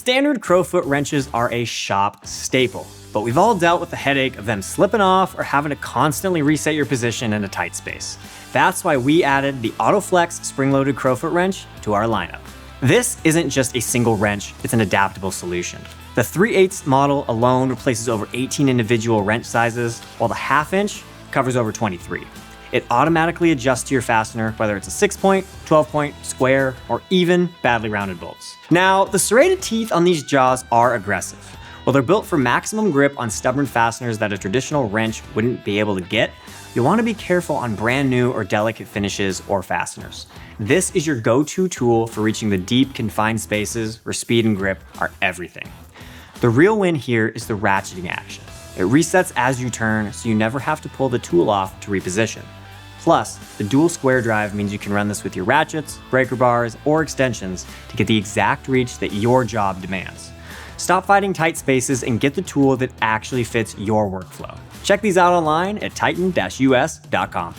Standard Crowfoot wrenches are a shop staple, but we've all dealt with the headache of them slipping off or having to constantly reset your position in a tight space. That's why we added the Auto-Flex Spring-Loaded Crowfoot Wrench to our lineup. This isn't just a single wrench, it's an adaptable solution. The 3/8 model alone replaces over 18 individual wrench sizes, while the 1/2 inch covers over 23. It automatically adjusts to your fastener, whether it's a 6-point, 12-point, square, or even badly rounded bolts. Now, the serrated teeth on these jaws are aggressive. While they're built for maximum grip on stubborn fasteners that a traditional wrench wouldn't be able to get, you'll want to be careful on brand new or delicate finishes or fasteners. This is your go-to tool for reaching the deep, confined spaces where speed and grip are everything. The real win here is the ratcheting action. It resets as you turn, so you never have to pull the tool off to reposition. Plus, the dual square drive means you can run this with your ratchets, breaker bars, or extensions to get the exact reach that your job demands. Stop fighting tight spaces and get the tool that actually fits your workflow. Check these out online at titan-us.com.